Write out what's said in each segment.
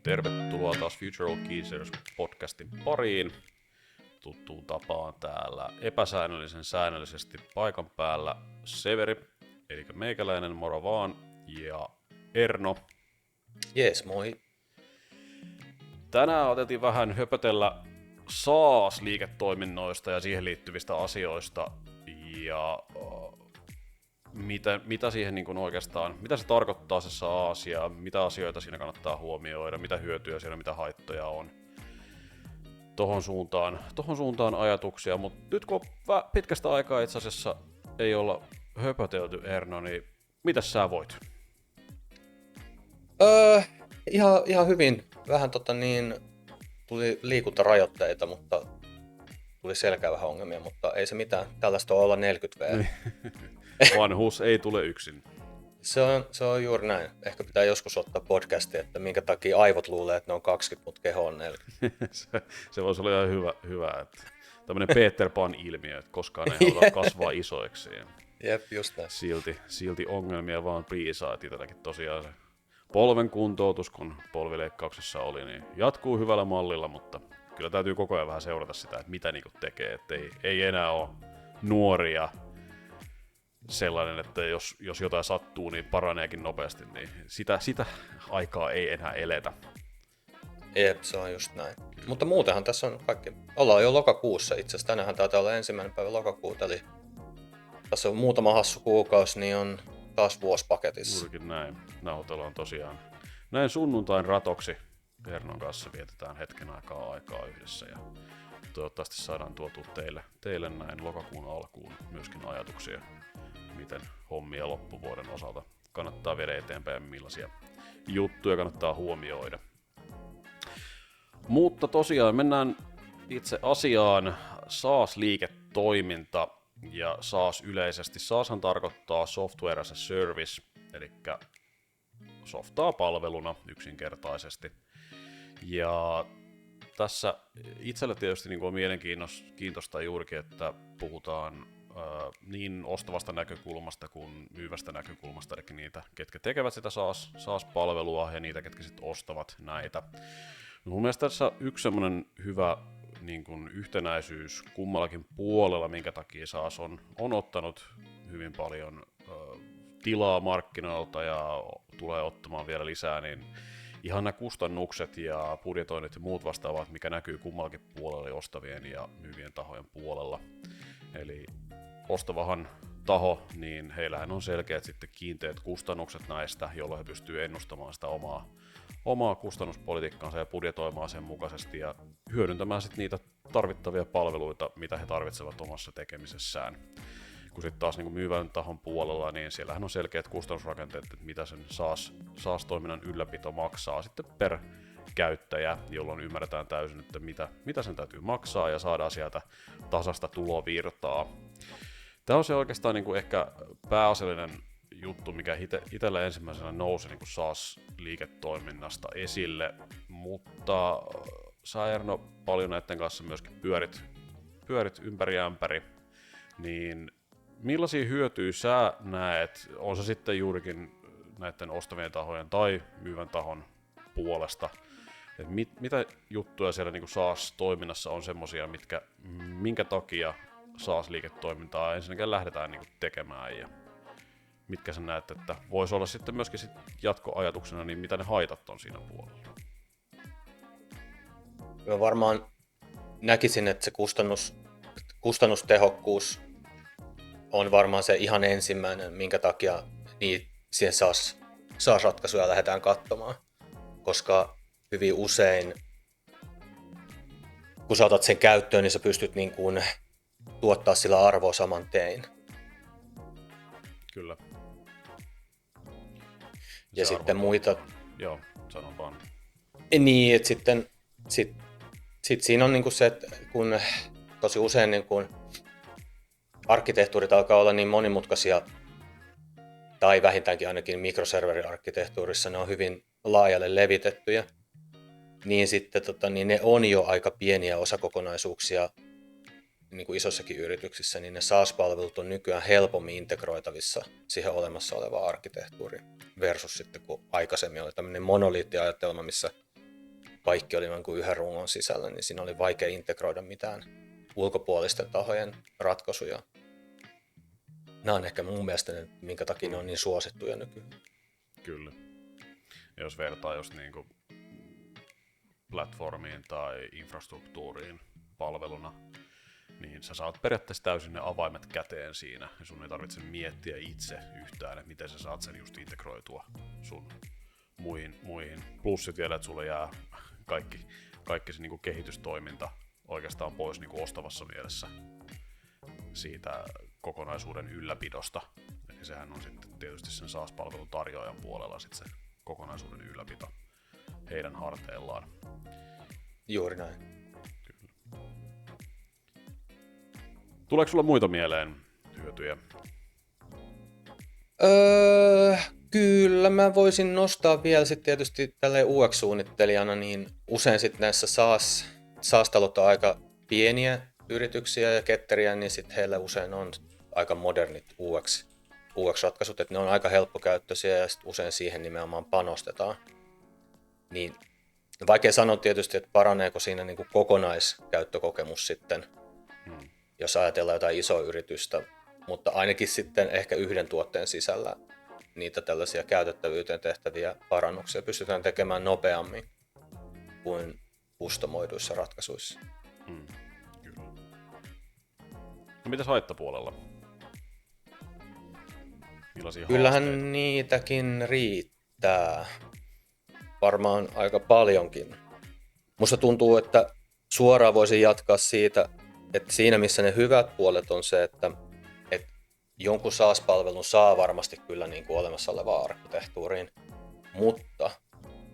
Tervetuloa taas Future Geezers podcastin pariin. Tuttuun tapaan täällä epäsäännöllisen säännöllisesti paikan päällä Severi, eli meikäläinen moro vaan, ja Erno. Jees, moi. Tänään otettiin vähän höpötellä SaaS-liiketoiminnoista ja siihen liittyvistä asioista, ja mitä siihen niin kuin oikeastaan, mitä se tarkoittaa se SaaS ja mitä asioita siinä kannattaa huomioida, mitä hyötyjä siellä, mitä haittoja on. Tohon suuntaan ajatuksia, mutta nyt kun pitkästä aikaa itse asiassa ei olla höpötelty, Erno, niin mitäs sä voit? Ihan hyvin. Vähän tuli liikuntarajoitteita, mutta tuli selkää vähän ongelmia, mutta ei se mitään. Tällaista on olla 40 V. Vanhuus ei tule yksin. Se on juuri näin. Ehkä pitää joskus ottaa podcastia, että minkä takia aivot luulee, että ne on 20, mutta keho on 40. se voisi olla ihan hyvä että tämmöinen Peter Pan-ilmiö, että koskaan ei haluta kasvaa isoiksi. Jep, just näin. Silti ongelmia vaan piisaa, että itselläkin tosiaan se polven kuntoutus, kun polvileikkauksessa oli, niin jatkuu hyvällä mallilla, mutta kyllä täytyy koko ajan vähän seurata sitä, että mitä niinku tekee, että ei enää ole nuoria sellainen, että jos jotain sattuu, niin paraneekin nopeasti, niin sitä aikaa ei enää eletä. Jep, se on just näin. Mutta muutenhan tässä on kaikki. Ollaan jo lokakuussa itse asiassa. Tänäänhän taitaa olla 1. päivä lokakuuta, eli tässä on muutama hassu kuukausi, niin on taas vuosi paketissa. Juurikin näin. Nauhoitellaan tosiaan näin sunnuntain ratoksi. Ernon kanssa vietetään hetken aikaa yhdessä ja toivottavasti saadaan tuotua teille näin lokakuun alkuun myöskin ajatuksia, miten hommia loppuvuoden osalta kannattaa viedä eteenpäin ja millaisia juttuja kannattaa huomioida. Mutta tosiaan mennään itse asiaan. SaaS-liiketoiminta ja SaaS yleisesti. SaaShan tarkoittaa Software as a Service, eli softaa palveluna yksinkertaisesti. Ja tässä itselle tietysti niin kuin on mielenkiintoista juurikin, että puhutaan niin ostavasta näkökulmasta kuin myyvästä näkökulmasta, eli niitä, ketkä tekevät sitä SaaS-palvelua ja niitä, ketkä sitten ostavat näitä. No, mun mielestä tässä yksi semmoinen hyvä niin kuin yhtenäisyys kummallakin puolella, minkä takia SaaS on ottanut hyvin paljon tilaa markkinoilta ja tulee ottamaan vielä lisää, niin ihan nämä kustannukset ja budjetoinnit ja muut vastaavat, mikä näkyy kummallakin puolella, ostavien ja myyvien tahojen puolella. Eli ostavahan taho, niin heillähän on selkeät sitten kiinteät kustannukset näistä, jolloin he pystyvät ennustamaan sitä omaa kustannuspolitiikkaansa ja budjetoimaan sen mukaisesti ja hyödyntämään sitten niitä tarvittavia palveluita, mitä he tarvitsevat omassa tekemisessään. Kun sitten taas niin kuin myyvän tahon puolella, niin siellähän on selkeät kustannusrakenteet, että mitä sen SaaS-toiminnan ylläpito maksaa sitten per käyttäjä, jolloin ymmärretään täysin, että mitä sen täytyy maksaa ja saadaan sieltä tasasta tulovirtaa. Tämä on se oikeastaan niin kuin ehkä pääasiallinen juttu, mikä itsellä ensimmäisenä nousi niin kuin SaaS-liiketoiminnasta esille, mutta sä Erno paljon näiden kanssa myöskin pyörit ympäri ämpäri, niin millaisia hyötyjä sä näet, on se sitten juurikin näiden ostavien tahojen tai myyvän tahon puolesta, että mitä juttuja siellä niin kuin SaaS-toiminnassa on semmoisia, minkä takia SaaS-liiketoimintaa ensinnäkin lähdetään niin kuin tekemään ja mitkä sä näet, että voisi olla sitten myöskin jatkoajatuksena, niin mitä ne haitat on siinä puolella? Mä varmaan näkisin, että se kustannustehokkuus on varmaan se ihan ensimmäinen, minkä takia siihen SaaS-ratkaisuja lähdetään katsomaan. Koska hyvin usein, kun sä otat sen käyttöön, niin sä pystyt niin kuin tuottaa sillä arvoa saman tein. Kyllä. Ja sitten muita. Joo, sanon vaan. Niin, että sitten siinä on niin kuin se, että kun tosi usein niin kuin arkkitehtuurit alkaa olla niin monimutkaisia, tai vähintäänkin ainakin mikroserveriarkkitehtuurissa ne on hyvin laajalle levitettyjä, niin sitten niin ne on jo aika pieniä osakokonaisuuksia niin kuin isossakin yrityksissä, niin ne SaaS-palvelut on nykyään helpommin integroitavissa siihen olemassa olevaan arkkitehtuuriin versus sitten kun aikaisemmin oli tämmöinen monoliittiajatelma, missä kaikki oli niin kuin yhden rungon sisällä, niin siinä oli vaikea integroida mitään ulkopuolisten tahojen ratkaisuja. Nämä on ehkä mun mielestä ne, minkä takia ne on niin suosittuja nykyään. Kyllä. Jos vertaa just niinku platformiin tai infrastruktuuriin palveluna, niin sä saat periaatteessa täysin ne avaimet käteen siinä, ja sun ei tarvitse miettiä itse yhtään, että miten sä saat sen just integroitua sun muihin. Plus sit vielä, että sulle jää kaikki se niinku kehitystoiminta oikeastaan pois niinku ostavassa mielessä siitä kokonaisuuden ylläpidosta. Eli sehän on sitten tietysti sen SaaS-palvelun tarjoajan puolella sit se kokonaisuuden ylläpito heidän harteillaan. Juuri näin. Kyllä. Tuleeko sulla muita mieleen hyötyjä? Kyllä mä voisin nostaa vielä sitten tietysti tälleen UX-suunnittelijana, niin usein sitten näissä SaaS-talot on aika pieniä yrityksiä ja ketteriä, niin sitten heillä usein on aika modernit UX-ratkaisut, että ne on aika helppokäyttöisiä ja sitten usein siihen nimenomaan panostetaan. Niin vaikea sanoa tietysti, että paraneeko siinä niin kuin kokonaiskäyttökokemus sitten, jos ajatellaan jotain isoa yritystä, mutta ainakin sitten ehkä yhden tuotteen sisällä niitä tällaisia käytettävyyteen tehtäviä parannuksia pystytään tekemään nopeammin kuin customoiduissa ratkaisuissa. Kyllä. No mitäs haittapuolella? Millaisia Kyllähän haasteita? niitäkin riittää. Varmaan aika paljonkin. Musta tuntuu, että suoraan voisin jatkaa siitä, että siinä missä ne hyvät puolet on se, että jonkun SaaS-palvelun saa varmasti kyllä niin kuin olemassa olevaan arkkitehtuuriin, mutta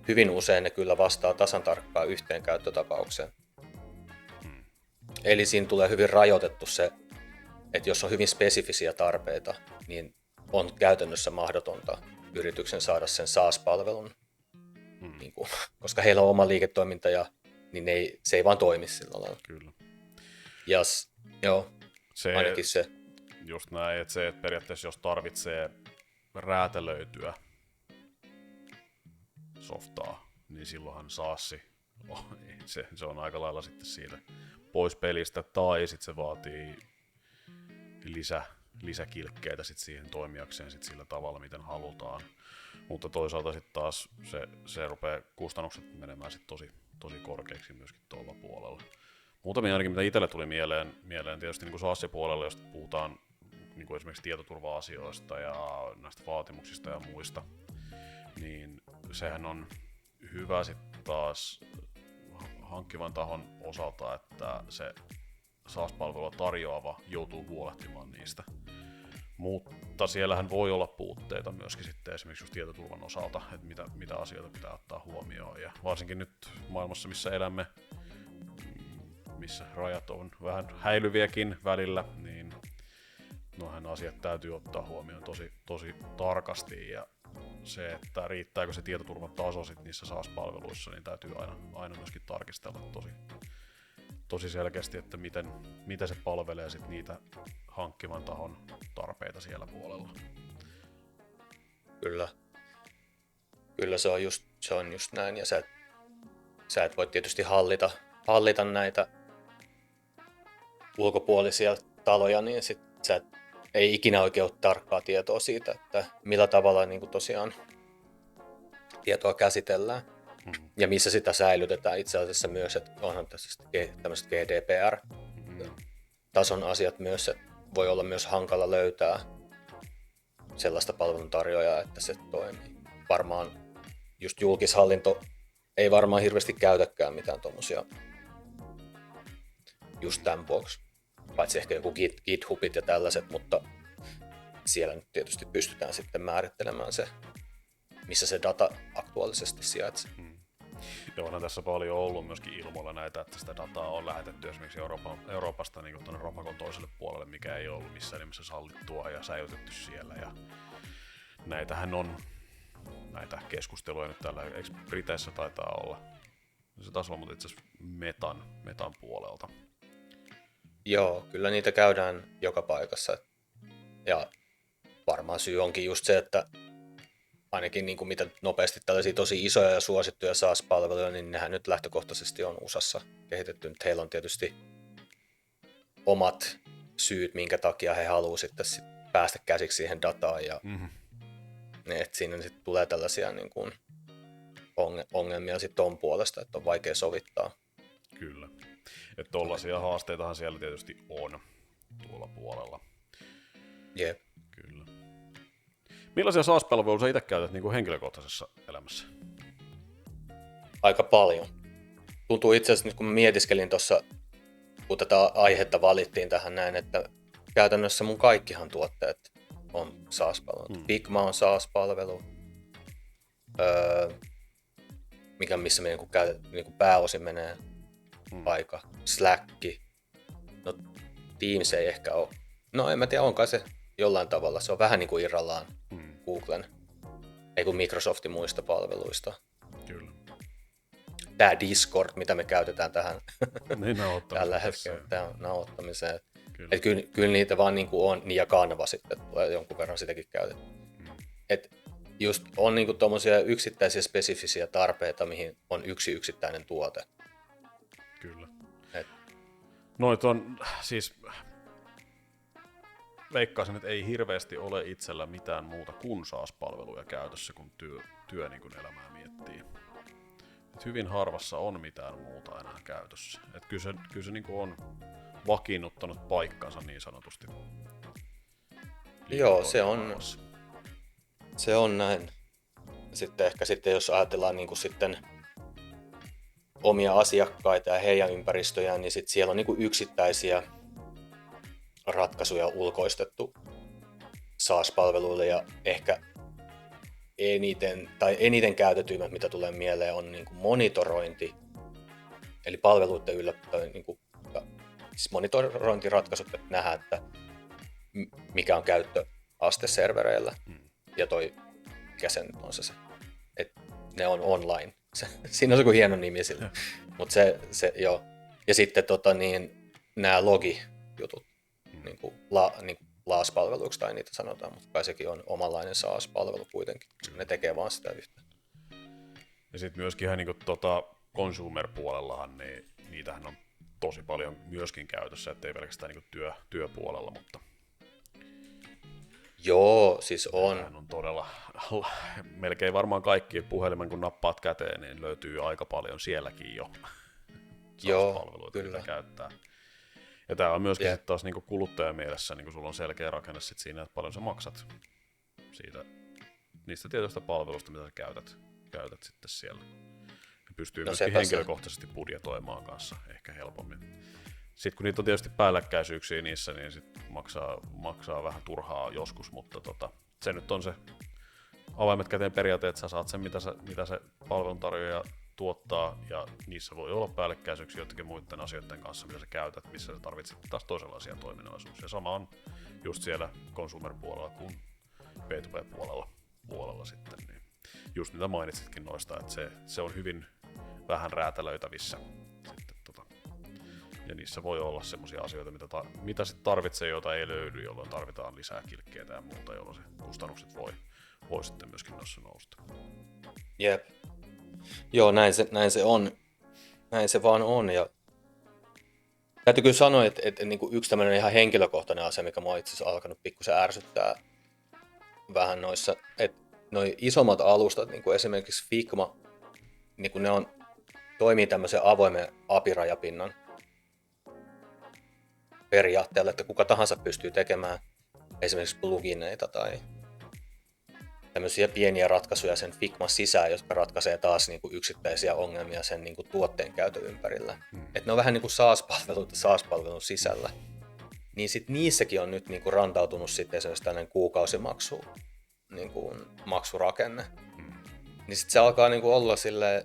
hyvin usein ne kyllä vastaa tasan tarkkaan yhteen käyttötapaukseen. Eli siinä tulee hyvin rajoitettu se, että jos on hyvin spesifisiä tarpeita, niin on käytännössä mahdotonta yrityksen saada sen SaaS-palvelun, niin kuin, koska heillä on oma liiketoiminta ja niin se ei vaan toimi sillä lailla. Kyllä. Joo, ainakin se. Just näin, että se, että periaatteessa jos tarvitsee räätälöityä softaa, niin silloinhan SaaS se on aika lailla sitten siitä pois pelistä, tai sitten se vaatii lisäkilkkeitä sit siihen toimijakseen sit sillä tavalla, miten halutaan. Mutta toisaalta sitten taas se rupeaa kustannukset menemään sit tosi korkeaksi myöskin tuolla puolella. Muutamia ainakin, mitä itselle tuli mieleen tietysti niin kuin SaaS-puolella, jos puhutaan niin kuin esimerkiksi tietoturva-asioista ja näistä vaatimuksista ja muista, niin sehän on hyvä sitten taas hankkivan tahon osalta, että se SaaS-palvelua tarjoava joutuu huolehtimaan niistä. Mutta siellähän voi olla puutteita myöskin sitten esimerkiksi just tietoturvan osalta, että mitä asioita pitää ottaa huomioon. Ja varsinkin nyt maailmassa, missä elämme, missä rajat on vähän häilyviäkin välillä, niin noihän asiat täytyy ottaa huomioon tosi tarkasti. Ja se, että riittääkö se tietoturvan taso sit niissä SaaS-palveluissa, niin täytyy aina myöskin tarkistella tosi selkeästi, että miten se palvelee sit niitä hankkivan tahon tarpeita siellä puolella. Kyllä se on just näin, ja sä et voi tietysti hallita näitä ulkopuolisia taloja, niin sit sä ei ikinä oikein ole tarkkaa tietoa siitä, että millä tavalla niin kuin tosiaan tietoa käsitellään ja missä sitä säilytetään itse asiassa myös, että onhan tässä tämmöiset GDPR-tason asiat myös, että voi olla myös hankala löytää sellaista palveluntarjoajaa, että se toimii. Varmaan just julkishallinto ei varmaan hirveästi käytäkään mitään tommosia just tämän vuoksi. Paitsi ehkä joku GitHubit ja tällaiset, mutta siellä nyt tietysti pystytään sitten määrittelemään se, missä se data aktuaalisesti sijaitsee. Ja onhan tässä paljon ollut myöskin ilmoilla näitä, että sitä dataa on lähetetty esimerkiksi Euroopasta niin tuonne Rapakon toiselle puolelle, mikä ei ollut missään nimessä sallittua ja säilytetty siellä. Ja näitähän on näitä keskusteluja nyt täällä, eikö Briteissä taitaa olla? Se taisi olla mutta itse asiassa Metan puolelta. Joo, kyllä niitä käydään joka paikassa. Ja varmaan syy onkin just se, että ainakin niin kuin mitä nopeasti tällaisia tosi isoja ja suosittuja SaaS-palveluja, niin nehän nyt lähtökohtaisesti on USAssa kehitetty. Nyt heillä on tietysti omat syyt, minkä takia he haluaa sitten päästä käsiksi siihen dataan, ja että siinä sitten tulee tällaisia niin kuin ongelmia sitten ton puolesta, että on vaikea sovittaa. Kyllä. Että tollaisia haasteitahan siellä tietysti on tuolla puolella. Jep. Kyllä. Millaisia SaaS-palveluja sä itse käytät niin kuin henkilökohtaisessa elämässä? Aika paljon. Tuntuu itse asiassa nyt, kun mä mietiskelin tuossa, kun tätä aihetta valittiin tähän näin, että käytännössä mun kaikkihan tuotteet on SaaS-palvelut. Figma on SaaS-palvelu, missä me niin pääosin menee aika. Slack. No Teams ei ehkä ole. No en mä tiedä, onkaan se jollain tavalla. Se on vähän niin kuin irrallaan Googlen, ei kun Microsoftin muista palveluista. Kyllä. Tämä Discord, mitä me käytetään tähän Niin, tällä hetkellä tähän nauhoittamiseen. Kyllä niitä vaan niin kuin on, niin ja Canva sitten tulee jonkun verran sitäkin käytetty. Et just on niin kuin tommosia yksittäisiä spesifisiä tarpeita, mihin on yksi yksittäinen tuote. Kyllä. Noit on siis... Veikkaisin, että ei hirveästi ole itsellä mitään muuta kuin SaaS-palveluja käytössä, kun työ niin kuin elämää miettii. Et hyvin harvassa on mitään muuta enää käytössä. Et kyllä se niin kuin on vakiinnuttanut paikkansa niin sanotusti. Joo, se on näin. Sitten ehkä jos ajatellaan niin kuin sitten omia asiakkaita ja heidän ympäristöjään, niin sitten siellä on niin kuin yksittäisiä ratkaisuja ulkoistettu SaaS-palveluille, ja ehkä eniten käytetyimmät, mitä tulee mieleen, on niin kuin monitorointi, eli palveluiden niin kuin, siis monitorointiratkaisut, että nähdään, että mikä on käyttöaste servereillä, ja mikä se nyt on se, että ne on online. Siinä on se kuin hieno nimi sille, mutta se joo. Ja sitten nämä logi-jutut, niin kuin LaaS-palveluiksi tai niitä sanotaan, mutta kai sekin on omanlainen SaaS-palvelu kuitenkin, koska ne tekee vaan sitä yhtä. Ja sitten myöskin ihan niin consumer-puolellahan, niin niitähän on tosi paljon myöskin käytössä, ettei pelkästään niin työpuolella, mutta joo, siis on. Sehän on todella, melkein varmaan kaikki puhelimen kun nappaat käteen, niin löytyy aika paljon sielläkin jo SaaS-palveluita, mitä käyttää. Ja tämä on myöskin sitten taas niinku kuluttajan mielessä, niin sulla on selkeä rakenne sit siinä, että paljon sä maksat niistä tietyistä palveluista, mitä sä käytät sitten siellä. Ja pystyy myöskin henkilökohtaisesti budjetoimaan kanssa ehkä helpommin. Sitten kun niitä on tietysti päällekkäisyyksiä niissä, niin sit maksaa vähän turhaa joskus, mutta se nyt on se avaimet käteen periaate, että sä saat sen, mitä se palveluntarjoaja tuottaa, ja niissä voi olla päällekkäisyyksiä jotenkin muiden asioiden kanssa, mitä sä käytät, missä sä tarvitset taas toisenlaisia toiminnallisuuksia. Sama on just siellä consumer-puolella kuin B2B-puolella sitten. Niin just mitä mainitsitkin noista, että se on hyvin vähän räätälöitävissä. Sitten, ja niissä voi olla semmoisia asioita, mitä sit tarvitsee, joita ei löydy, jolloin tarvitaan lisää kilkkeitä ja muuta, jolloin se kustannukset voi sitten myöskin noissa nousta. Jep. Joo, näin se on. Näin se vaan on. Ja täytyy kyllä sanoa, että niin kuin yksi tämmöinen ihan henkilökohtainen asia, mikä mua itse asiassa alkanut pikkusen ärsyttää vähän noissa, että noi isommat alustat, niin kuin esimerkiksi Figma, niin kuin toimii tämmöisen avoimen API-rajapinnan periaatteella, että kuka tahansa pystyy tekemään esimerkiksi plugineita tai tämmöisiä pieniä ratkaisuja sen Figman sisään, jotka ratkaisee taas niin kuin yksittäisiä ongelmia sen niin kuin tuotteen käytön ympärillä. Että ne on vähän niin kuin SaaS-palveluita SaaS-palvelun sisällä. Niin sitten niissäkin on nyt niin kuin rantautunut sitten esimerkiksi tällainen kuukausimaksu, niin kuin maksurakenne. Niin sitten se alkaa niin kuin olla silleen,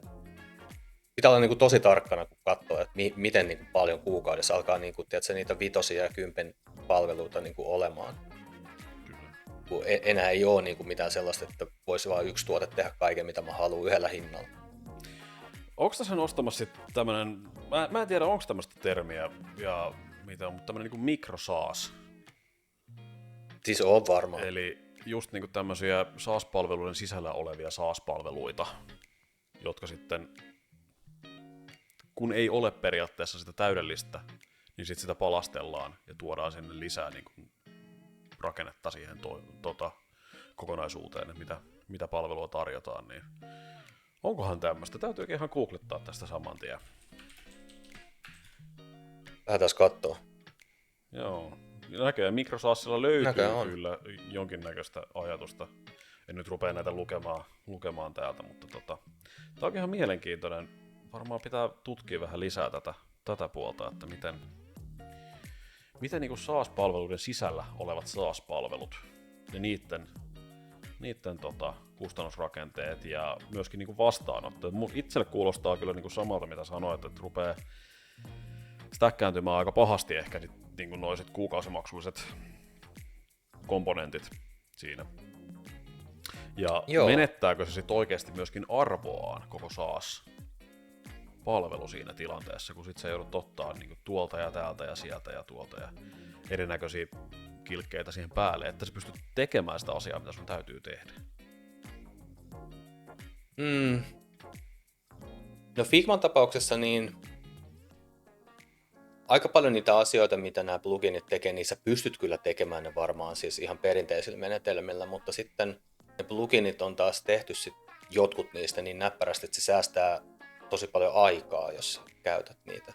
pitää olla niin kuin tosi tarkkana, kun katsoo, että miten niin kuin paljon kuukaudessa alkaa niin kuin, tiedätkö, niitä 5 ja 10 palveluita niin kuin olemaan. Kun enää ei ole niin kuin mitään sellaista, että voisi vain yksi tuote tehdä kaiken, mitä mä haluan yhdellä hinnalla. Onko tässä nostamassa sitten tämmöinen, mä en tiedä onko tämmöistä termiä, mutta tämmöinen niin kuin mikrosaas. Siis on varmaan. just niinku tämmöisiä SaaS-palveluiden sisällä olevia SaaS-palveluita, jotka sitten, kun ei ole periaatteessa sitä täydellistä, niin sitten sitä palastellaan ja tuodaan sinne lisää niinku rakennetta siihen kokonaisuuteen, että mitä palvelua tarjotaan, niin onkohan tämmöistä? Täytyy ihan googlettaa tästä saman tien. Lähdetään katsoa. Joo. Näköjään Microsoftilla löytyy kyllä jonkinnäköistä ajatusta. En nyt rupea näitä lukemaan täältä, mutta tämä on ihan mielenkiintoinen. Varmaan pitää tutkia vähän lisää tätä puolta, että miten niin SaaS-palveluiden sisällä olevat SaaS-palvelut ja niiden kustannusrakenteet ja myöskin niin vastaanotto. Itselle kuulostaa kyllä niin samalta, mitä sanoit, että rupeaa stäkkääntymään aika pahasti ehkä niin noiset kuukausimaksuiset komponentit siinä. Ja menettääkö se sitten oikeasti myöskin arvoaan koko SaaS-palvelu siinä tilanteessa, kun sitten sä joudut ottaa niin tuolta ja täältä ja sieltä ja tuolta ja erinäköisiä kilkkeitä siihen päälle, että sä pystyt tekemään sitä asiaa, mitä sun täytyy tehdä. No Figman tapauksessa niin aika paljon niitä asioita, mitä nämä pluginit tekee, niin sä pystyt kyllä tekemään ne varmaan siis ihan perinteisillä menetelmillä, mutta sitten ne pluginit on taas tehty jotkut niistä niin näppärästi, että se säästää tosi paljon aikaa, jos käytät niitä.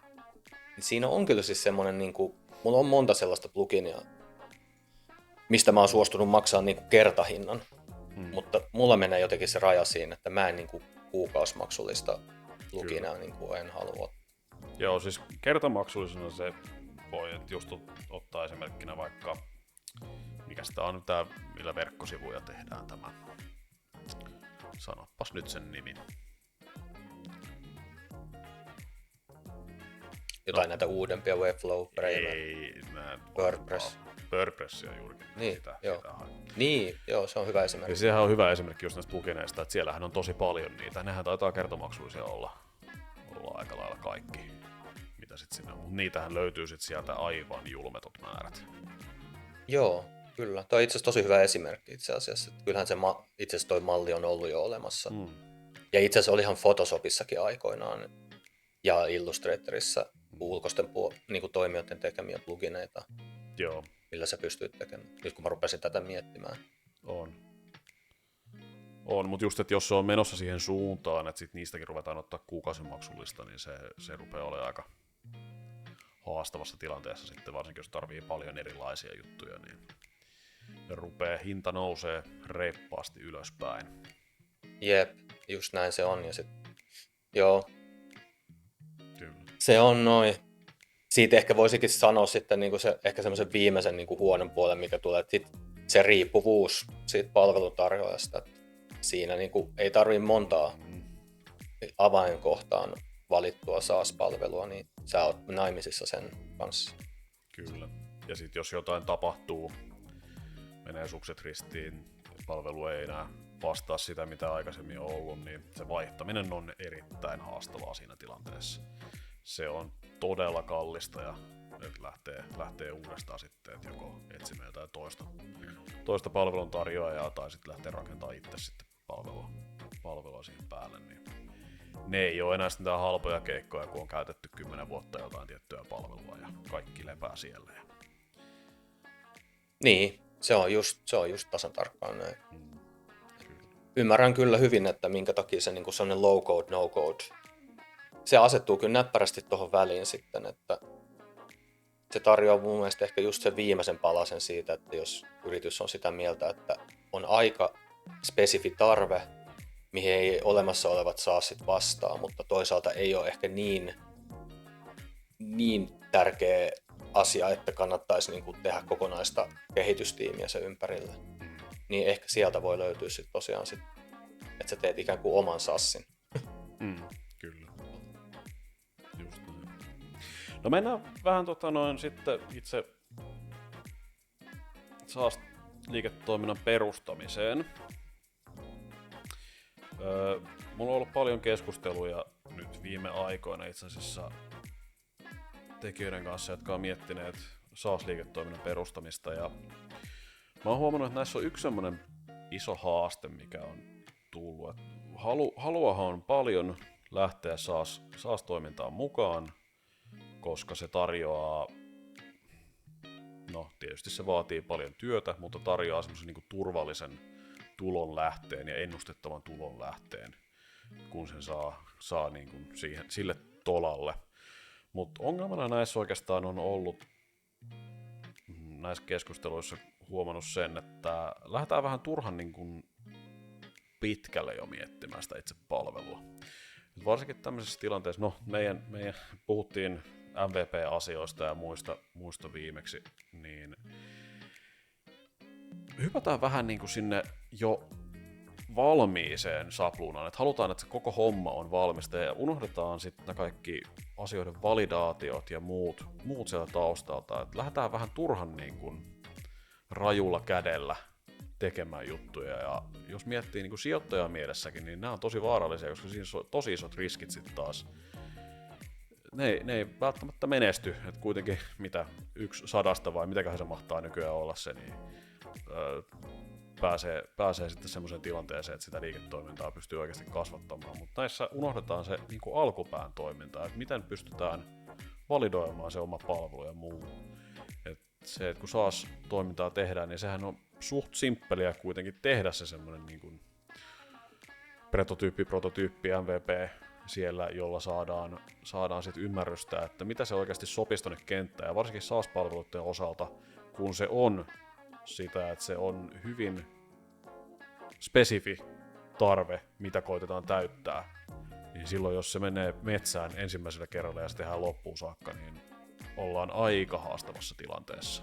Siinä on kyllä siis semmoinen, niin kuin, mulla on monta sellaista pluginia, mistä mä oon suostunut maksaa niin kuin kertahinnan, mutta mulla menee jotenkin se raja siinä, että mä en niin kuin kuukausimaksullista pluginia niin kuin en halua. Joo, siis kertamaksullisena se voi just ottaa esimerkkinä vaikka, mikä sitä on tää, millä verkkosivuja tehdään tämä. Sanopas nyt sen nimi. Jotain näitä uudempia Webflow, WordPress. WordPressia juurikin. Niin, sitä joo, se on hyvä esimerkki. Ja sehän on hyvä esimerkki just näistä plugineista, että siellähän on tosi paljon niitä. Nehän taitaa kertamaksullisia olla aika lailla kaikki, mitä sit sinne on. Mutta niitähän löytyy sit sieltä aivan julmetut määrät. Joo, kyllä. Tuo on itse asiassa tosi hyvä esimerkki itse asiassa. Kyllähän se itse asiassa toi malli on ollut jo olemassa. Ja itse asiassa olihan Photoshopissakin aikoinaan ja Illustratorissa ulkoisten niin kuin toimijoiden tekemiä plugineita. Joo. Millä sä pystyt tekemään, nyt kun mä rupesin tätä miettimään. On, mutta just, että jos se on menossa siihen suuntaan, että sit niistäkin ruvetaan ottaa kuukausimaksullista, niin se rupeaa olemaan aika haastavassa tilanteessa sitten, varsinkin jos tarvii paljon erilaisia juttuja, niin hinta nousee reippaasti ylöspäin. Jep, just näin se on. Ja sit, joo, kyllä. Se on noin. Siitä ehkä voisikin sanoa sitten niin kuin ehkä semmoisen viimeisen niin kuin huonon puolen, mikä tulee, että se riippuvuus siitä palveluntarjoajasta. Siinä niin kuin ei tarvitse montaa avainkohtaan valittua SaaS-palvelua, niin sä oot naimisissa sen kanssa. Kyllä. Ja sitten jos jotain tapahtuu, menee sukset ristiin, palvelu ei enää vastaa sitä, mitä aikaisemmin on ollut, niin se vaihtaminen on erittäin haastavaa siinä tilanteessa. Se on todella kallista ja lähtee uudestaan sitten, että joko etsimään jotain toista palveluntarjoajaa tai sitten lähtee rakentamaan itse sitten palvelua siihen päälle. Niin ne ei ole enää sitä halpoja keikkoja, kun on käytetty 10 vuotta jotain tiettyä palvelua ja kaikki lepää siellä. Niin, se on just tasan tarkkaan näin. Ymmärrän kyllä hyvin, että minkä takia se niin sellainen low code, no code, se asettuu kyllä näppärästi tuohon väliin sitten, että se tarjoaa mun mielestä ehkä just sen viimeisen palasen siitä, että jos yritys on sitä mieltä, että on aika spesifi tarve, mihin ei olemassa olevat saa sit vastaa, mutta toisaalta ei ole ehkä niin tärkeä asia, että kannattaisi niin kuin tehdä kokonaista kehitystiimiä sen ympärille. Niin ehkä sieltä voi löytyä sit tosiaan, että sä teet ikään kuin oman SaaSin. Kyllä. Just näin. No mennään vähän sitten itse SaaS-liiketoiminnan perustamiseen. Mulla on ollut paljon keskusteluja nyt viime aikoina itse asiassa tekijöiden kanssa, jotka on miettineet SaaS-liiketoiminnan perustamista. Ja Mä oon huomannut, että näissä on yksi semmoinen iso haaste, mikä on tullut. Haluahan on paljon lähteä SaaS-toimintaan mukaan, koska se tarjoaa, no tietysti se vaatii paljon työtä, mutta tarjoaa semmoisen niin kuin turvallisen tulonlähteen ja ennustettavan tulonlähteen, kun sen saa niin kuin sille tolalle. Mutta ongelmana näissä oikeastaan on ollut näissä keskusteluissa huomannut sen, että lähdetään vähän turhan niin kuin pitkälle jo miettimään sitä itse palvelua. Et varsinkin tämmöisessä tilanteessa, no meidän puhuttiin MVP-asioista ja muista viimeksi, niin hypätään vähän niin kuin sinne jo valmiiseen sapluunaan, että halutaan, että se koko homma on valmista ja unohdetaan sitten kaikki asioiden validaatiot ja muut siellä taustalta, että lähdetään vähän turhan niin kuin rajulla kädellä tekemään juttuja, ja jos miettii niin kuin sijoittajan mielessäkin, niin nämä on tosi vaarallisia, koska siinä on tosi isot riskit sitten taas. Ne ei välttämättä menesty, että kuitenkin mitä 1/100 vai mitäköhän se mahtaa nykyään olla se, niin pääsee sitten semmoiseen tilanteeseen, että sitä liiketoimintaa pystyy oikeasti kasvattamaan, mutta näissä unohdetaan se niin kuin alkupään toiminta, että miten pystytään validoimaan se oma palvelu ja muu. Että kun SaaS-toimintaa tehdään, niin sehän on suht simppeliä kuitenkin tehdä se semmoinen niin kuin prototyyppi, MVP siellä, jolla saadaan sitten ymmärrystä, että mitä se oikeasti sopisi tuonne kenttään, ja varsinkin SaaS-palveluiden osalta, kun se on sitä, että se on hyvin spesifi tarve, mitä koitetaan täyttää, niin silloin jos se menee metsään ensimmäisellä kerralla ja se tehdään loppuun saakka, niin ollaan aika haastavassa tilanteessa.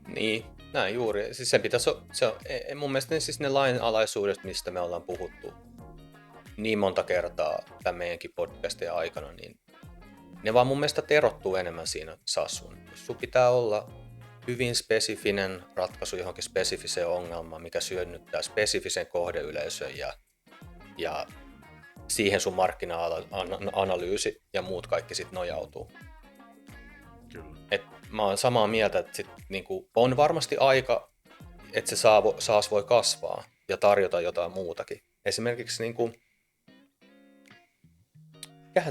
Niin, näin juuri. Siis sen pitäisi mun mielestä siis ne lainalaisuudet, mistä me ollaan puhuttu niin monta kertaa tämän meidänkin podcastien aikana, niin ne vaan mun mielestä terottuu enemmän siinä SaaS-suunnittelussa. Sun pitää olla hyvin spesifinen ratkaisu johonkin spesifiseen ongelmaan, mikä syönnyttää spesifisen kohdeyleisön ja siihen sun markkina-analyysi ja muut kaikki sit nojautuu. Kyllä. Mä oon samaa mieltä, että sit, niinku, on varmasti aika, että se SaaS voi kasvaa ja tarjota jotain muutakin. Esimerkiksi niinku,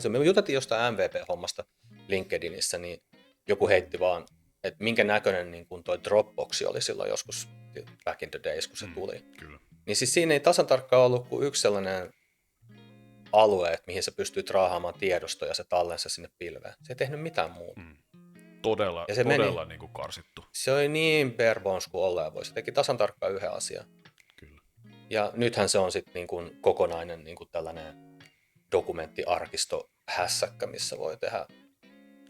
me juteltiin jostain MVP-hommasta LinkedInissä, niin joku heitti vaan, että minkä näköinen niin kuin toi Dropbox oli silloin joskus back in the days, kun se tuli. Kyllä. Niin siis siinä ei tasan tarkkaan ollut kuin yksi sellainen alue, että mihin sä pystyt raahaamaan tiedostoja ja se tallensa sinne pilveen. Se ei tehnyt mitään muuta. Todella niin kuin karsittu. Se oli niin bare bones kuin ollaan voi. Se teki tasan tarkkaan yhden asian. Kyllä. Ja nythän se on sitten niin kuin kokonainen niin kuin tällainen dokumenttiarkisto-hässäkkä, missä voi tehdä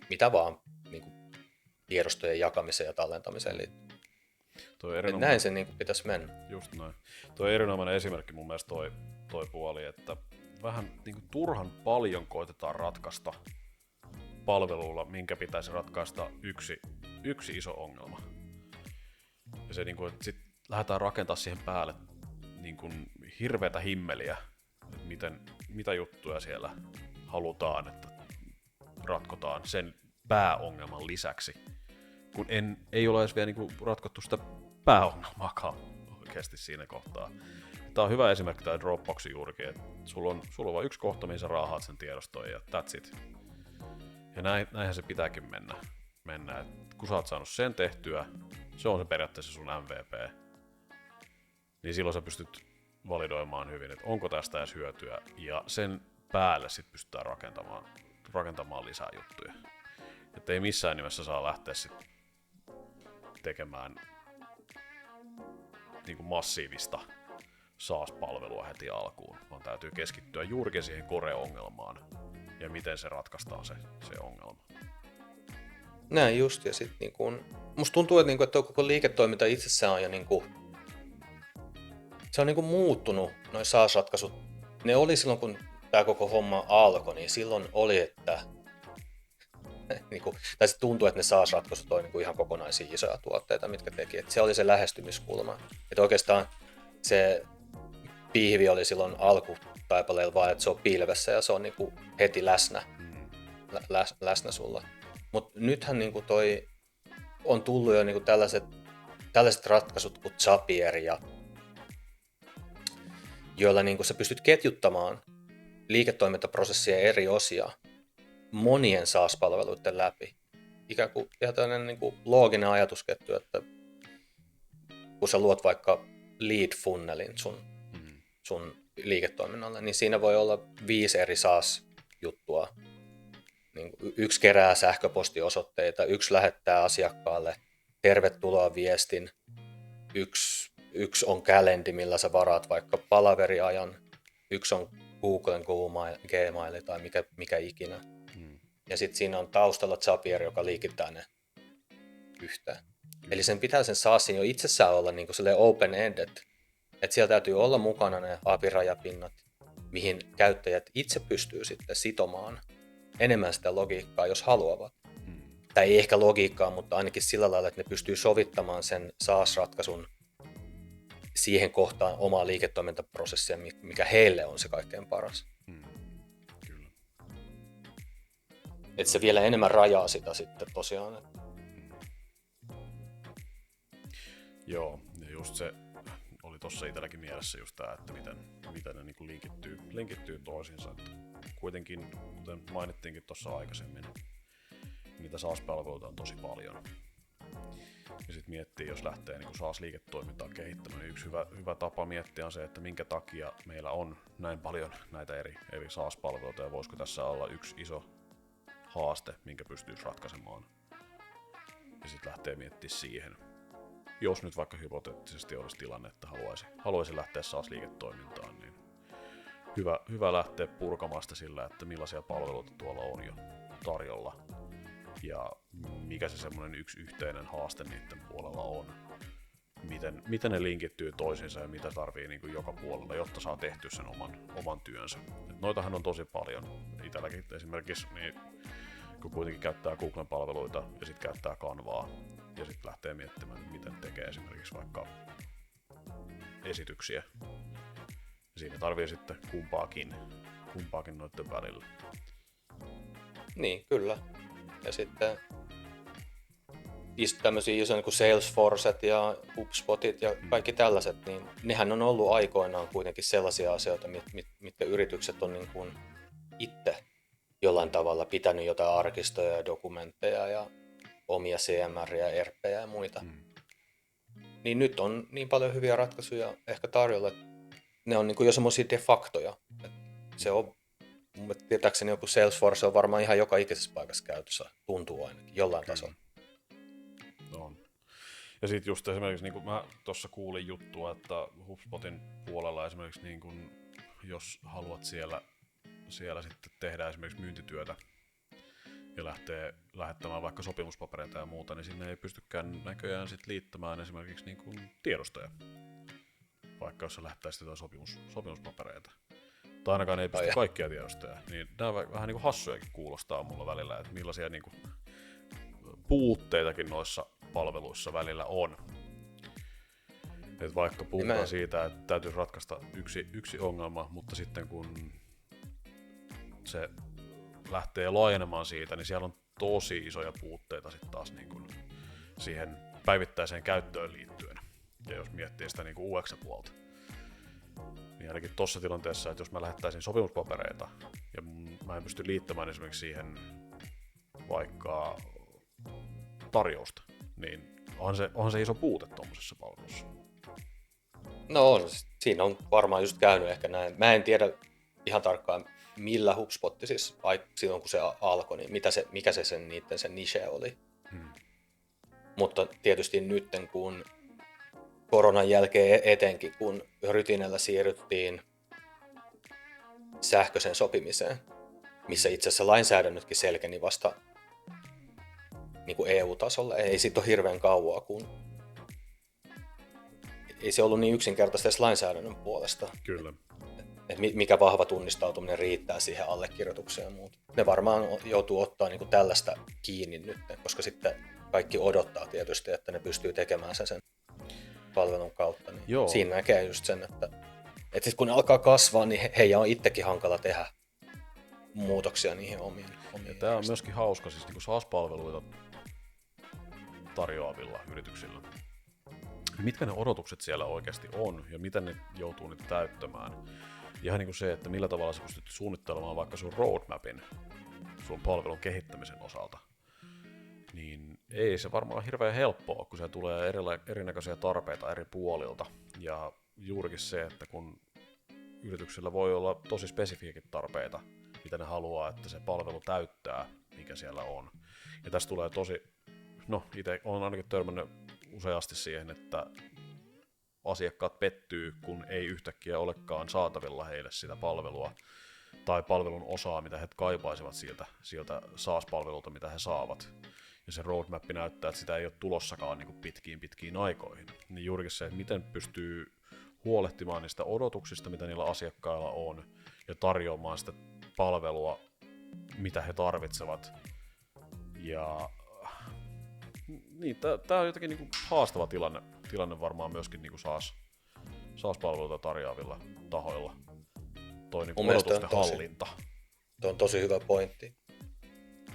mitä vaan niin kuin tiedostojen jakamiseen ja tallentamiseen liittyen. Näin se niin kuin pitäisi mennä. Just näin. Tuo erinomainen esimerkki mun mielestä toi puoli, että vähän niin kuin turhan paljon koitetaan ratkaista palvelulla, minkä pitäisi ratkaista yksi iso ongelma. Ja se, niin kuin, että sitten lähdetään rakentamaan siihen päälle niin kuin hirveätä himmeliä, että mitä juttuja siellä halutaan, että ratkotaan sen pääongelman lisäksi, kun ei ole edes vielä niin kuin ratkottu sitä pääongelmaakaan oikeasti siinä kohtaa. Tämä on hyvä esimerkki tämä Dropbox juurikin, että sulla on vain yksi kohta, mihin sä raahaat sen tiedoston ja that's it. Ja näinhän se pitääkin mennä. Et kun sä oot saanut sen tehtyä, se on se periaatteessa sun MVP, niin silloin sä pystyt validoimaan hyvin, että onko tästä edes hyötyä, ja sen päälle sit pystytään rakentamaan lisää juttuja. Että ei missään nimessä saa lähteä sit tekemään niin kuin massiivista SaaS-palvelua heti alkuun, vaan täytyy keskittyä juurikin siihen core-ongelmaan ja miten se ratkaistaan se ongelma. Näin just, ja sitten niin kun, musta tuntuu, että tuo koko liiketoiminta itsessään on jo se on muuttunut, noi SaaS-ratkaisut. Ne oli silloin, kun tämä koko homma alkoi, niin silloin oli, että tai se tuntui, että ne SaaS-ratkaisut oli ihan kokonaisia isoja tuotteita, mitkä teki. Että se oli se lähestymiskulma. Että oikeastaan se pihvi oli silloin alkutaipaleella vaan, että se on pilvessä ja se on heti läsnä sulla. Mutta nythän toi on tullut jo niin kuin tällaiset ratkaisut kuin Zapier, joilla niin kuin sä pystyt ketjuttamaan liiketoimintaprosessien eri osia monien SaaS-palveluiden läpi. Ikään kuin ihan tällainen niin kuin looginen ajatusketju, että kun sä luot vaikka lead-funnelin sun liiketoiminnalle, niin siinä voi olla 5 eri SaaS-juttua. Niin yksi kerää sähköpostiosoitteita, yksi lähettää asiakkaalle tervetuloa viestin, yksi on kalendi, millä sä varaat vaikka palaveriajan, yksi on Googlen Gmail tai mikä ikinä. Ja sitten siinä on taustalla Zapier, joka liikittää ne yhteen. Eli sen pitää sen SaaSin jo itsessään olla niin kuin open-ended, että siellä täytyy olla mukana ne API-rajapinnat, mihin käyttäjät itse pystyy sitten sitomaan enemmän sitä logiikkaa, jos haluavat. Tai ei ehkä logiikkaa, mutta ainakin sillä lailla, että ne pystyy sovittamaan sen SaaS-ratkaisun siihen kohtaan omaa liiketoimintaprosessia, mikä heille on se kaikkein paras. Kyllä. Että se vielä enemmän rajaa sitä sitten tosiaan. Joo, ja just se oli tuossa itselläkin mielessä just tämä, että miten ne niinku linkittyy toisiinsa. Että kuitenkin, kuten mainittiinkin tuossa aikaisemmin, niitä SaaS-palveluita on tosi paljon. Ja sitten miettii, jos lähtee niin SaaS-liiketoimintaa kehittämään, niin yksi hyvä tapa miettiä on se, että minkä takia meillä on näin paljon näitä eri SaaS-palveluita, ja voisiko tässä olla yksi iso haaste, minkä pystyisi ratkaisemaan. Ja sitten lähtee miettimään siihen. Jos nyt vaikka hypoteettisesti olisi tilanne, että haluaisi lähteä SaaS-liiketoimintaan, niin hyvä lähteä purkamaan sitä sillä, että millaisia palveluita tuolla on jo tarjolla. Ja mikä se semmoinen yksi yhteinen haaste niiden puolella on. Miten ne linkittyy toisiinsa ja mitä tarvii niin kuin joka puolella, jotta saa tehtyä sen oman työnsä. Et noitahan on tosi paljon. Itselläkin esimerkiksi, niin, kun kuitenkin käyttää Googlen palveluita ja sitten käyttää Canvaa ja sitten lähtee miettimään, miten tekee esimerkiksi vaikka esityksiä. Ja siinä tarvii sitten kumpaakin noiden välillä. Niin, kyllä. Ja sitten tämmöisiä isoja niin kuin Salesforcet ja HubSpotit ja kaikki tällaiset, niin nehän on ollut aikoinaan kuitenkin sellaisia asioita, mitkä yritykset on niin kuin itse jollain tavalla pitänyt jotain arkistoja ja dokumentteja ja omia CMR ja ERPejä ja muita. Niin nyt on niin paljon hyviä ratkaisuja ehkä tarjolla, että ne on niin kuin jo semmoisia de factoja. Se on, tietääkseni joku Salesforce on varmaan ihan joka ikisessä paikassa käytössä, tuntuu ainakin jollain tasolla. On. Ja sitten just esimerkiksi, niin kuin mä tuossa kuulin juttua, että HubSpotin puolella esimerkiksi, niin kun, jos haluat siellä sitten tehdä esimerkiksi myyntityötä ja lähtee lähettämään vaikka sopimuspapereita ja muuta, niin sinne ei pystykään näköjään sit liittämään esimerkiksi niin kuin tiedostoja, vaikka jos sä lähettäisit jotain sopimuspapereita. Tai ainakaan ei pysty kaikkia tiedostoja. Niin nämä vähän niin kuin hassujakin kuulostaa mulla välillä, että millaisia niin kuin puutteitakin noissa palveluissa välillä on. Et vaikka puhutaan siitä, että täytyisi ratkaista yksi ongelma, mutta sitten kun se lähtee laajenemaan siitä, niin siellä on tosi isoja puutteita sitten taas niin kuin siihen päivittäiseen käyttöön liittyen. Ja jos miettii sitä niin kuin UX-puolta, niin ainakin tuossa tilanteessa, että jos mä lähettäisin sopimuspapereita ja mä en pysty liittämään esimerkiksi siihen vaikka tarjousta, niin onhan se iso puute tuommoisessa palvelussa. No on, siinä on varmaan just käynyt ehkä näin. Mä en tiedä ihan tarkkaan millä HubSpotti siis silloin kun se alkoi, niin mikä se sen niche oli. Mutta tietysti nytten kun koronan jälkeen etenkin, kun Rytinellä siirryttiin sähköiseen sopimiseen, missä itse asiassa lainsäädännötkin selkeni vasta niin kuin EU-tasolla. Ei siitä ole hirveän kauaa, kun ei se ollut niin yksinkertaista edes lainsäädännön puolesta. Kyllä. Mikä vahva tunnistautuminen riittää siihen allekirjoitukseen ja muuta. Ne varmaan joutuu ottaa niin kuin tällaista kiinni nyt, koska sitten kaikki odottaa tietysti, että ne pystyy tekemään sen palvelun kautta. Niin siinä näkee just sen, että sit kun ne alkaa kasvaa, niin heidän on itsekin hankala tehdä muutoksia niihin omiin. Tämä on myöskin hauska, siis niin kuin SaaS-palveluita tarjoavilla yrityksillä. Mitkä ne odotukset siellä oikeasti on ja miten ne joutuu niitä täyttämään. Ihan niin kuin se, että millä tavalla sä pystyt suunnittelemaan vaikka sun roadmapin sun palvelun kehittämisen osalta. Niin ei se varmaan hirveän helppoa, kun se tulee erinäköisiä tarpeita eri puolilta. Ja juurikin se, että kun yrityksillä voi olla tosi spesifiikin tarpeita, mitä ne haluaa, että se palvelu täyttää, mikä siellä on. Ja tässä tulee itse olen ainakin törmännyt useasti siihen, että asiakkaat pettyy, kun ei yhtäkkiä olekaan saatavilla heille sitä palvelua tai palvelun osaa, mitä he kaipaisivat sieltä SaaS-palvelulta, mitä he saavat. Ja se roadmap näyttää, että sitä ei ole tulossakaan niin kuin pitkiin aikoihin. Niin juurikin se, että miten pystyy huolehtimaan niistä odotuksista, mitä niillä asiakkailla on, ja tarjoamaan sitä palvelua, mitä he tarvitsevat. Ja niin, tää on jotenkin niinku haastava tilanne varmaan myöskin niinku SaaS-palveluita tarjoavilla tahoilla. Toi niinku odotusten hallinta. Tuo on tosi hyvä pointti.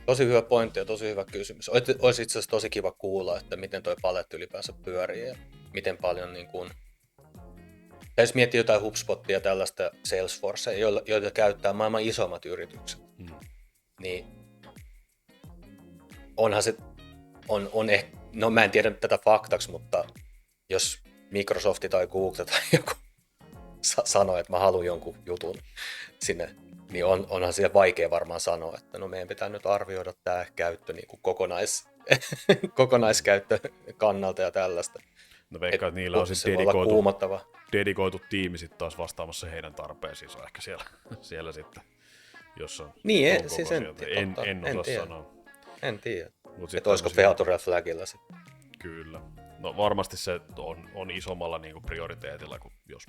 Tosi hyvä pointti ja tosi hyvä kysymys. Olisi itse asiassa tosi kiva kuulla, että miten toi paletti ylipäänsä pyörii ja miten paljon niin kuin jos miettii jotain HubSpotia ja tällaista Salesforcea, joita käyttää maailman isommat yritykset, niin onhan se, no mä en tiedä tätä faktaksi, mutta jos Microsoft tai Google tai joku sanoo, että mä haluan jonkun jutun sinne, niin onhan siellä vaikea varmaan sanoa, että no meidän pitää nyt arvioida tämä käyttö niin kuin kokonaiskäyttö kannalta ja tällaista. No veikkaan, että niillä on sitten dedikoitu tiimi sitten taas vastaamassa heidän tarpeisiin, se on ehkä siellä sitten, jos on siis en osaa sanoa. En tiedä, että olisiko Feature Flagilla sitten. Kyllä. No varmasti se on isommalla niin kuin prioriteetilla, kun jos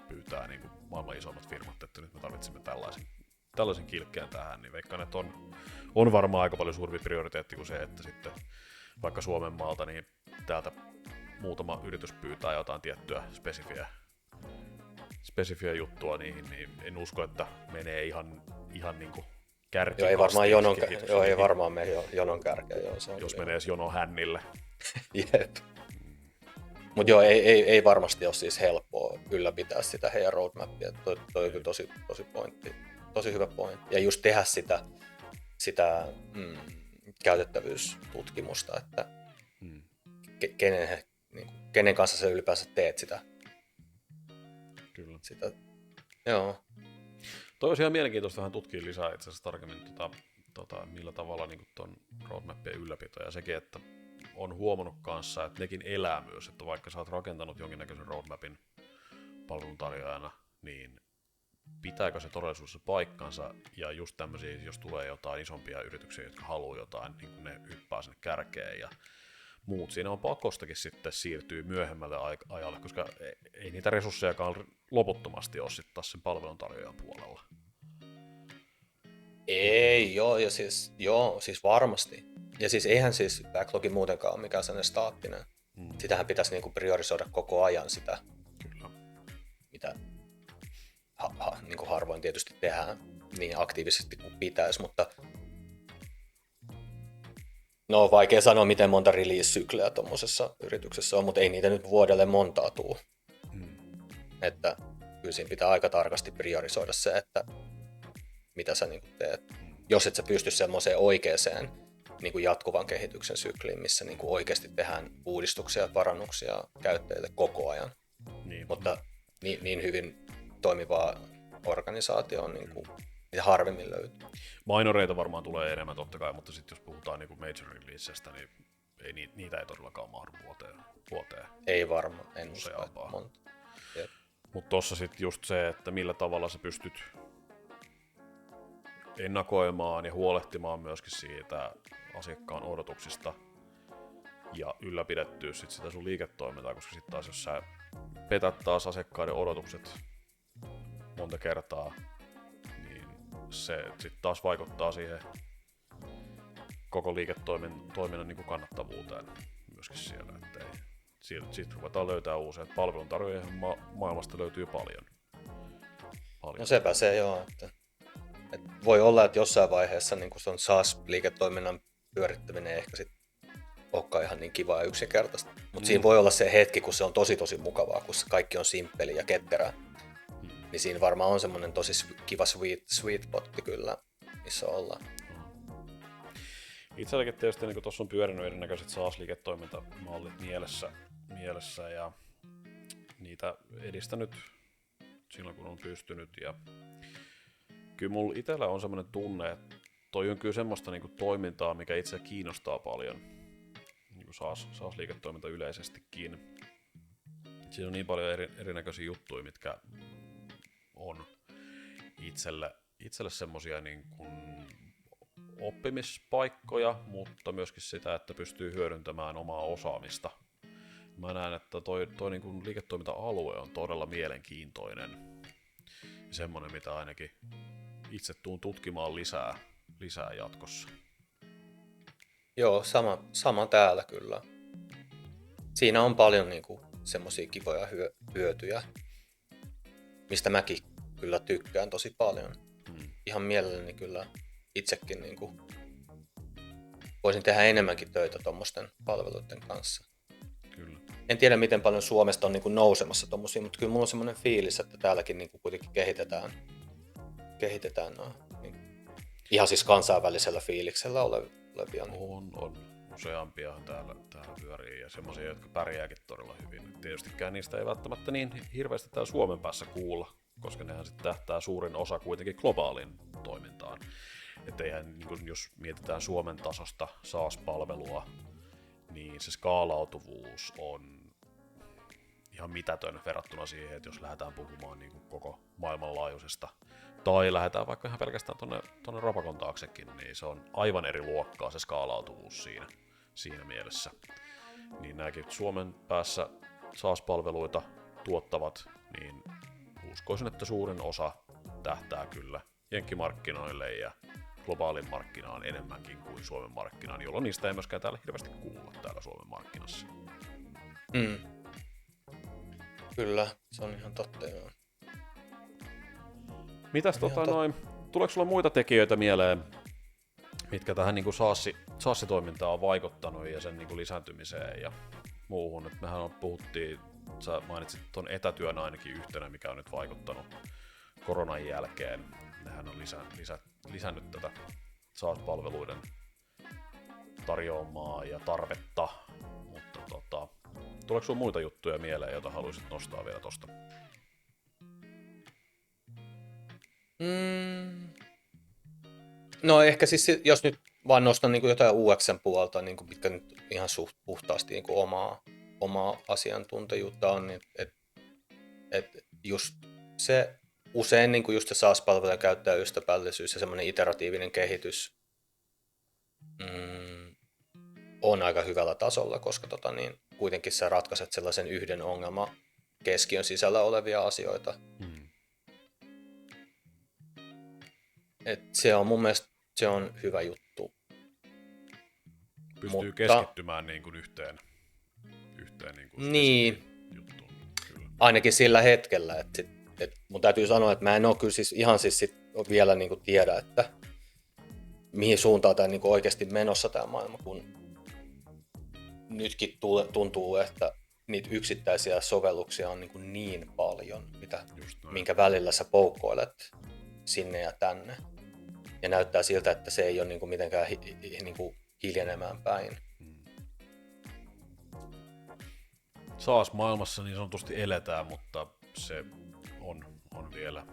pyytää niin kuin maailman isommat firmat, että nyt me tarvitsemme tällaisen kilkkeen tähän, niin veikkaan, että on varmaan aika paljon suurempi prioriteetti kuin se, että sitten vaikka Suomen maalta, niin täältä muutama yritys pyytää jotain tiettyä spesifiä juttua niihin, niin en usko, että menee ihan niin kuin kärki. Joo, ei varmaan mene jonon kärkeen. Jos menee jonon hännille. Jep. Mutta joo, ei varmasti ole siis helppoa ylläpitää sitä heidän roadmapia. Toi on kyllä tosi pointti. Tosi hyvä pointti. Ja just tehdä sitä käytettävyystutkimusta, että kenen kanssa sä ylipäänsä teet sitä. Kyllä. Joo. Toi olisi ihan mielenkiintoista vähän tutkia lisää itse asiassa tarkemmin, millä tavalla niin tuon roadmapien ylläpito ja sekin, että on huomannut kanssa, että nekin elää myös, että vaikka sä oot rakentanut jonkinnäköisen roadmapin palveluntarjoajana, niin pitääkö se todellisuudessa paikkansa, ja just tämmöisiä, jos tulee jotain isompia yrityksiä, jotka haluaa jotain, niin kun ne hyppää sinne kärkeen ja muut. Siinä on pakostakin sitten siirtyy myöhemmälle ajalle, koska ei niitä resurssejakaan loputtomasti ole sitten taas sen palveluntarjoajan puolella. Ei, siis varmasti. Ja siis eihän siis backlogi muutenkaan ole mikään sellainen staattinen. Sitähän pitäisi niinku priorisoida koko ajan sitä, Kyllä. mitä niinku harvoin tietysti tehdään niin aktiivisesti kuin pitäisi, mutta no on vaikea sanoa, miten monta release-sykliä tuommoisessa yrityksessä on, mutta ei niitä nyt vuodelle montaa tule. Että kyllä siinä pitää aika tarkasti priorisoida se, että mitä sä niinku teet. Jos et sä pysty semmoiseen oikeeseen niinku jatkuvan kehityksen sykliin, missä niinku oikeasti tehdään uudistuksia ja parannuksia käyttäjille koko ajan. Niin. Mutta niin hyvin toimivaa organisaatio on niinku, niitä harvemmin löytyy. Minoreita varmaan tulee enemmän totta kai, mutta sitten jos puhutaan niinku major releasestä, niin niitä ei todellakaan mahdu vuoteen. Ei varmaan, en usko, että monta. Mutta tossa sitten just se, että millä tavalla sä pystyt ennakoimaan ja huolehtimaan myöskin siitä asiakkaan odotuksista ja ylläpidettyä sit sitä sun liiketoimintaa, koska sitten taas jos sä petät taas asiakkaiden odotukset monta kertaa, niin se sitten taas vaikuttaa siihen koko liiketoiminnan niin kuin kannattavuuteen myöskin siellä, että ei. Siitä ruvetaan löytää uusia. Palveluntarjoajia maailmasta löytyy paljon. No sepä se joo. Että voi olla, että jossain vaiheessa niin kun se on SaaS-liiketoiminnan pyörittäminen ehkä sit olekaan ihan niin kivaa ja yksinkertaista. Mutta siinä voi olla se hetki, kun se on tosi mukavaa, kun se kaikki on simppeli ja ketterää. Niin siinä varmaan on semmoinen tosi kiva sweet spotti kyllä, missä ollaan. Itselläkin tietysti niin tuossa on pyörinyt erinäköiset SaaS-liiketoimintamallit mielessä ja niitä edistänyt silloin, kun on pystynyt. Ja kyllä mulla itsellä on semmoinen tunne, että toi on kyllä semmoista niin kuin toimintaa, mikä itse kiinnostaa paljon, niin kuin SaaS-liiketoiminta yleisestikin. Siinä on niin paljon erinäköisiä juttuja, mitkä on itselle semmoisia niin kuin oppimispaikkoja, mutta myöskin sitä, että pystyy hyödyntämään omaa osaamista. Mä näen, että toi niin kuin liiketoiminta-alue on todella mielenkiintoinen ja semmoinen, mitä ainakin itse tuun tutkimaan lisää jatkossa. Joo, sama täällä kyllä. Siinä on paljon niinku semmosia kivoja hyötyjä, mistä mäkin kyllä tykkään tosi paljon. Ihan mielelläni kyllä itsekin niinku voisin tehdä enemmänkin töitä tommosten palveluiden kanssa. Kyllä. En tiedä, miten paljon Suomesta on niinku nousemassa tommosia, mutta kyllä mulla on semmoinen fiilis, että täälläkin niinku kuitenkin kehitetään ihan siis kansainvälisellä fiiliksellä olevia. On. Useampiahan täällä pyörii ja semmoisia, jotka pärjääkin todella hyvin. Tietystikään niistä ei välttämättä niin hirveästi täällä Suomen päässä kuulla, koska nehän sitten tähtää suurin osa kuitenkin globaaliin toimintaan. Että eihän, niin jos mietitään Suomen tasosta SaaS-palvelua, niin se skaalautuvuus on ihan mitätön verrattuna siihen, että jos lähdetään puhumaan niin kuin koko maailmanlaajuisesta tai lähdetään vaikka ihan pelkästään tuonne Rapakon taaksekin, niin se on aivan eri luokkaa se skaalautuvuus siinä mielessä. Niin nämäkin Suomen päässä SaaS-palveluita tuottavat, niin uskoisin, että suurin osa tähtää kyllä jenkkimarkkinoille ja globaalin markkinaan enemmänkin kuin Suomen markkinaan, jolloin niistä ei myöskään täällä hirveästi kuulla täällä Suomen markkinassa. Kyllä, se on ihan totta, joo. Mitäs tuleeko sulla muita tekijöitä mieleen, mitkä tähän niin kuin SaaS-toimintaan on vaikuttanut ja sen niin kuin lisääntymiseen ja muuhun? Et mehän puhuttiin, sä mainitsit tuon etätyön ainakin yhtenä, mikä on nyt vaikuttanut koronan jälkeen. Nehän on lisännyt tätä SaaS-palveluiden tarjoamaa ja tarvetta, mutta tuleeko sinulla muita juttuja mieleen, joita haluaisit nostaa vielä tosta? No ehkä siis, jos nyt vaan nostan niin kuin jotain UX:n puolta, niin kuin mitkä nyt ihan suht puhtaasti niin kuin omaa asiantuntijuutta on, niin että just se usein niin kuin just se SaaS-palvelujen käyttäjäystävällisyys ja semmoinen iteratiivinen kehitys on aika hyvällä tasolla, koska kuitenkin sä ratkaiset sellaisen yhden ongelman keskiön sisällä olevia asioita. Et se on mun mielestä se on hyvä juttu. Pystyy keskittymään niin kuin yhteen niin, juttuun. Kyllä. Ainakin sillä hetkellä. Mun täytyy sanoa, että mä en ole kyllä siis ihan siis vielä niin kuin tiedä, että mihin suuntaan tämä niin kuin oikeasti menossa tämä maailma, kun nytkin tuntuu, että niitä yksittäisiä sovelluksia on niin paljon, minkä välillä sä poukkoilet sinne ja tänne. Ja näyttää siltä, että se ei ole niin kuin mitenkään niin kuin hiljenemään päin. SaaS-maailmassa niin sanotusti eletään, mutta se on vielä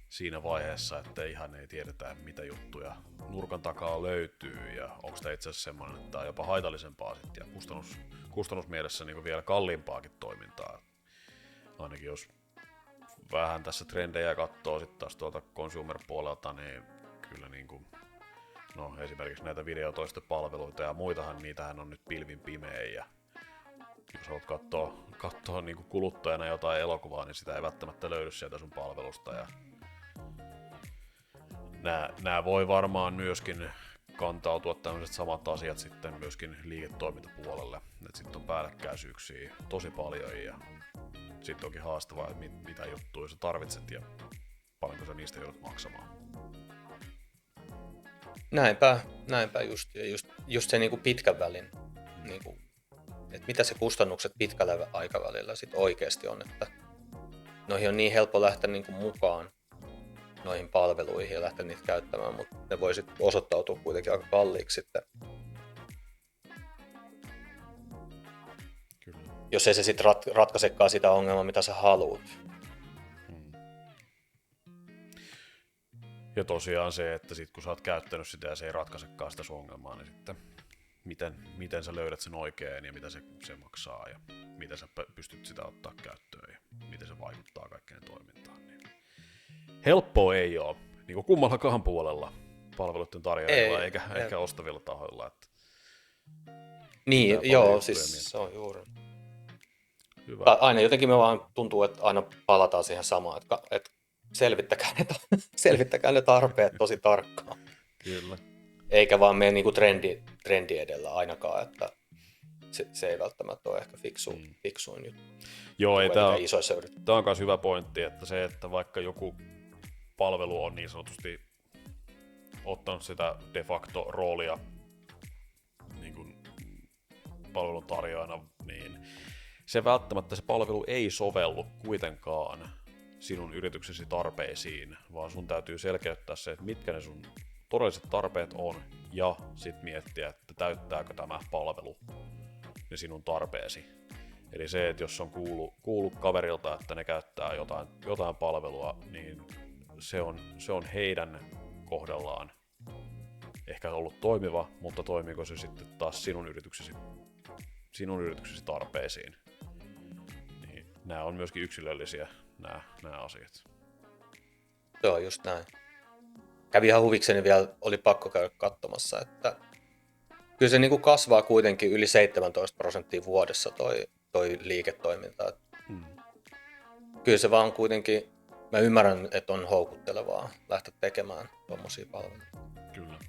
siinä vaiheessa, että ihan ei tiedetä, mitä juttuja nurkan takaa löytyy ja onko tämä itse asiassa semmoinen, että tämä on jopa haitallisempaa sitten ja kustannusmielessä niin kuin vielä kalliimpaakin toimintaa. Ainakin jos vähän tässä trendejä katsoo sitten taas tuolta consumer-puolelta, niin kyllä niin kuin, no esimerkiksi näitä videotoistopalveluita ja muitahan, niitähän on nyt pilvin pimeä ja jos haluat katsoa niin kuin kuluttajana jotain elokuvaa, niin sitä ei välttämättä löydy sieltä sun palvelusta ja nämä voi varmaan myöskin kantautua tämmöiset samat asiat sitten myöskin liiketoimintapuolelle, että sitten on päällekkäisyyksiä tosi paljon ja sitten onkin haastavaa, että mitä juttuja sä tarvitset ja paljonko sä niistä joudut maksamaan. Näinpä just. Ja just just se niin kuin pitkän välin, niin kuin, että mitä se kustannukset pitkällä aikavälillä sit oikeasti on, että noihin on niin helppo lähteä niin kuin mukaan noihin palveluihin ja lähteä niitä käyttämään, mutta ne voi sitten osoittautua kuitenkin aika kalliiksi sitten. Kyllä. Jos ei se sitten ratkaisekaan sitä ongelmaa, mitä sä haluat. Ja tosiaan se, että sit kun sä oot käyttänyt sitä ja se ei ratkaisekaan sitä sun ongelmaa, niin sitten miten sä löydät sen oikein ja mitä se maksaa ja miten sä pystyt sitä ottaa käyttöön ja miten se vaikuttaa kaikkeen toimintaan. Niin helppoa ei ole, niin kuin kummallakaan puolella palveluiden tarjoajilla eikä ostavilla tahoilla. Että niin, joo, siis se on juuri. Hyvä. Aina jotenkin me vaan tuntuu, että aina palataan siihen samaan, että selvittäkää ne tarpeet tosi tarkkaan. Kyllä. Eikä vaan mene niinku trendi edellä ainakaan, että se ei välttämättä ole ehkä fiksuin juttu. Joo, ei tämä on myös hyvä pointti, että se, että vaikka joku palvelu on niin sanotusti ottanut sitä de facto roolia niin kuin palvelun tarjoajana, niin se välttämättä se palvelu ei sovellu kuitenkaan sinun yrityksesi tarpeisiin, vaan sun täytyy selkeyttää se, että mitkä ne sun todelliset tarpeet on, ja sitten miettiä, että täyttääkö tämä palvelu ne sinun tarpeesi. Eli se, että jos on kuullut kaverilta, että ne käyttää jotain palvelua, niin se on heidän kohdallaan ehkä ollut toimiva, mutta toimiiko se sitten taas sinun yrityksesi tarpeisiin. Niin nämä on myöskin yksilöllisiä nämä asiat. Se on just näin. Kävi ihan huvikseni vielä, oli pakko käydä katsomassa, että kyllä se niinku kasvaa kuitenkin yli 17% vuodessa toi liiketoiminta. Kyllä se vaan kuitenkin, mä ymmärrän, että on houkuttelevaa lähteä tekemään tommosia palveluja. Kyllä.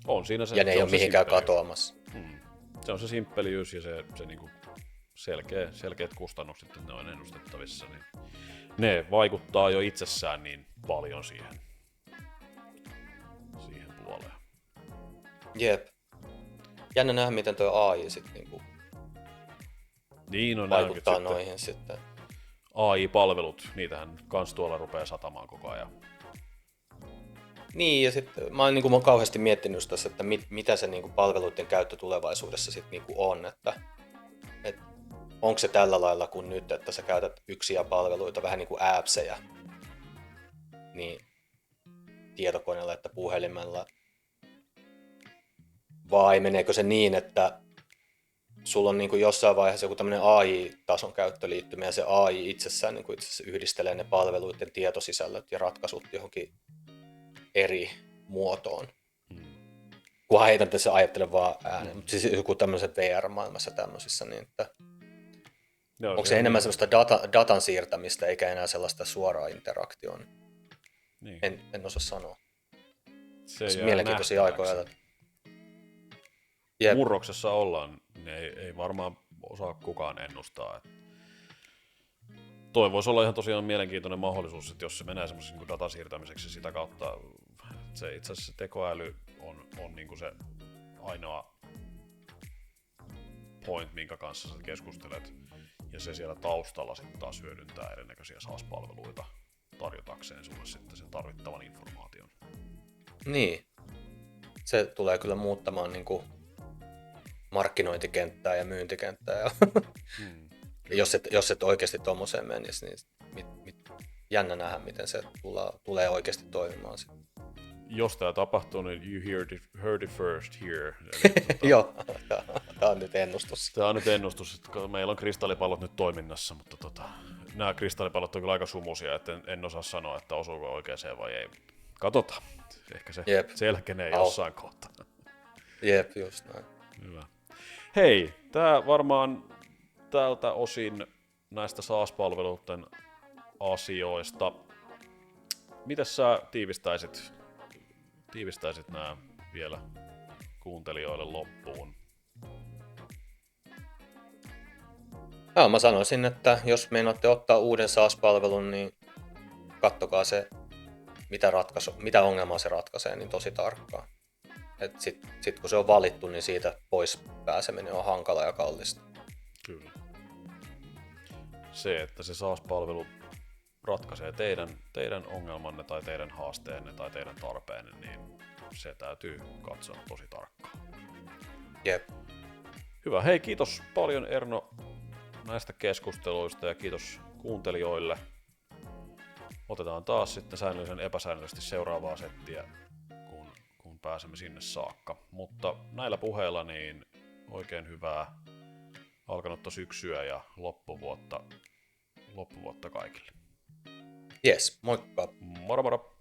On siinä se, ja ne ei ole mihinkään katoamassa. Se on se simppeliys ja se niinku selkeät kustannukset, että ne on ennustettavissa, niin ne vaikuttaa jo itsessään niin paljon siihen puoleen. Jep. Jännä nähdä, miten tuo AI sitten niinku vaikuttaa noihin sitten. AI-palvelut, niitähän kans tuolla rupeaa satamaan koko ajan. Niin, ja sitten mä oon kauheasti miettinyt tässä, että mitä se niinku palveluiden käyttö tulevaisuudessa sitten niinku on, että onko se tällä lailla kuin nyt, että sä käytät yksiä palveluita, vähän niin kuin appseja, niin tietokoneella että puhelimella, vai meneekö se niin, että sulla on niin kuin jossain vaiheessa joku tämmöinen AI-tason käyttöliittymä ja se AI itsessään niin kuin itse asiassa yhdistelee ne palveluiden tietosisällöt ja ratkaisut johonkin eri muotoon. Kunhan heitän tässä ajattelen vaan ääneen, mutta siis joku tämmöisen VR-maailmassa tämmöisissä, niin että onko se enemmän sellaista datan siirtämistä eikä enää sellaista suoraa interaktiota? Niin. En osaa sanoa. Se mielenkiintoisia aikoja. Murroksessa ollaan, niin ei varmaan osaa kukaan ennustaa. Toi voisi olla ihan tosiaan mielenkiintoinen mahdollisuus, että jos se menee semmoisen niin datan siirtämiseksi sitä kautta, se itse asiassa tekoäly on niin kuin se ainoa point, minkä kanssa sä keskustelet, ja se siellä taustalla sitten taas hyödyntää erinäköisiä SaaS-palveluita tarjotakseen sulle sitten sen tarvittavan informaation. Niin. Se tulee kyllä muuttamaan niin kuin markkinointikenttää ja myyntikenttää. Ja jos et oikeasti tommoseen menisi, niin jännä nähdä, miten se tulee oikeasti toimimaan. Jos tämä tapahtuu, niin you heard it first here. Joo, tämä on nyt ennustus. Tämä on nyt ennustus, että meillä on kristallipallot nyt toiminnassa, mutta nämä kristallipallot on kyllä aika sumuisia, että en osaa sanoa, että osuuko oikeaan vai ei. Katsotaan. Ehkä se selkenee jossain kohtaa. Jep, just näin. Hyvä. Hei, tämä varmaan tältä osin näistä SaaS-palveluiden asioista. Mitäs sä tiivistäisit nämä vielä kuuntelijoille loppuun? Joo, mä sanoisin, että jos meinaatte ottaa uuden SaaS-palvelun, niin kattokaa se, mitä ongelmaa se ratkaisee, niin tosi tarkkaan. Et sit kun se on valittu, niin siitä pois pääseminen on hankala ja kallista. Kyllä. Se, että se SaaS-palvelu ratkaisee teidän ongelmanne tai teidän haasteenne tai teidän tarpeenne, niin se täytyy katsoa tosi tarkkaan. Jep. Hyvä. Hei, kiitos paljon Erno näistä keskusteluista ja kiitos kuuntelijoille. Otetaan taas sitten säännöllisen epäsäännöllisesti seuraavaa settiä, kun pääsemme sinne saakka. Mutta näillä puheilla niin oikein hyvää alkanutta syksyä ja loppuvuotta kaikille. Yes, moikka. Moro moro!